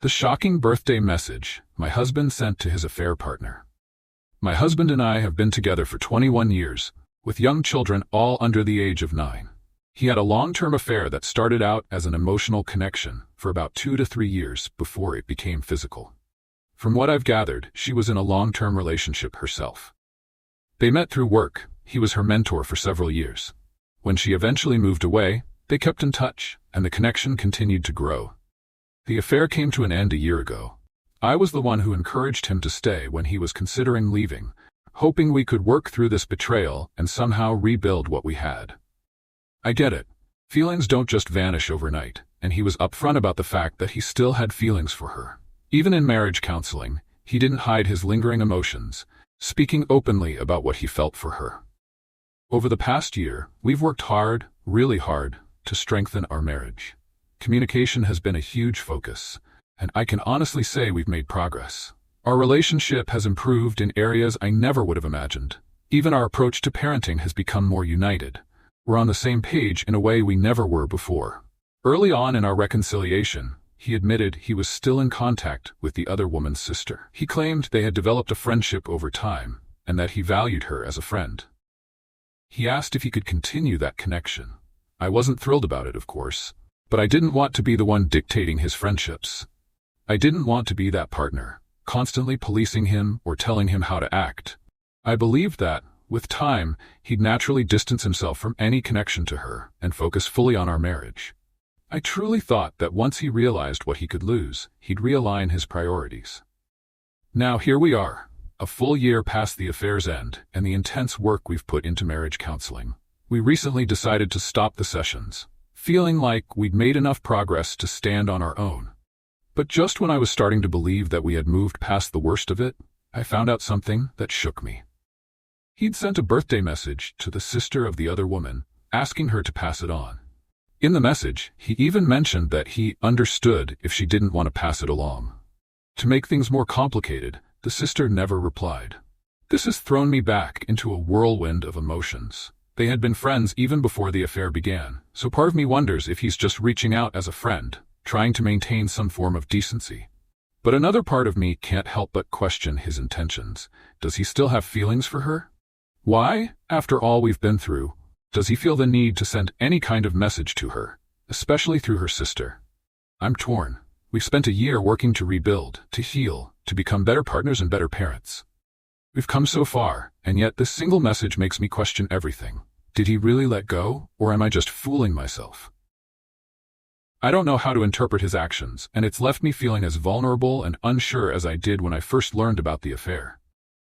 The shocking birthday message my husband sent to his affair partner. My husband and I have been together for 21 years, with young children all under the age of 9. He had a long-term affair that started out as an emotional connection for about 2 to 3 years before it became physical. From what I've gathered, she was in a long-term relationship herself. They met through work. He was her mentor for several years. When she eventually moved away, they kept in touch, and the connection continued to grow. The affair came to an end a year ago. I was the one who encouraged him to stay when he was considering leaving, hoping we could work through this betrayal and somehow rebuild what we had. I get it. Feelings don't just vanish overnight, and he was upfront about the fact that he still had feelings for her. Even in marriage counseling, he didn't hide his lingering emotions, speaking openly about what he felt for her. Over the past year, we've worked hard, really hard, to strengthen our marriage. Communication has been a huge focus, and I can honestly say we've made progress. Our relationship has improved in areas I never would have imagined. Even our approach to parenting has become more united. We're on the same page in a way we never were before. Early on in our reconciliation, he admitted he was still in contact with the other woman's sister. He claimed they had developed a friendship over time, and that he valued her as a friend. He asked if he could continue that connection. I wasn't thrilled about it, of course, but I didn't want to be the one dictating his friendships. I didn't want to be that partner, constantly policing him or telling him how to act. I believed that, with time, he'd naturally distance himself from any connection to her and focus fully on our marriage. I truly thought that once he realized what he could lose, he'd realign his priorities. Now here we are, a full year past the affair's end and the intense work we've put into marriage counseling. We recently decided to stop the sessions, feeling like we'd made enough progress to stand on our own. But just when I was starting to believe that we had moved past the worst of it, I found out something that shook me. He'd sent a birthday message to the sister of the other woman, asking her to pass it on. In the message, he even mentioned that he understood if she didn't want to pass it along. To make things more complicated, the sister never replied. This has thrown me back into a whirlwind of emotions. They had been friends even before the affair began, so part of me wonders if he's just reaching out as a friend, trying to maintain some form of decency. But another part of me can't help but question his intentions. Does he still have feelings for her? Why, after all we've been through, does he feel the need to send any kind of message to her, especially through her sister? I'm torn. We've spent a year working to rebuild, to heal, to become better partners and better parents. We've come so far, and yet this single message makes me question everything. Did he really let go, or am I just fooling myself? I don't know how to interpret his actions, and it's left me feeling as vulnerable and unsure as I did when I first learned about the affair.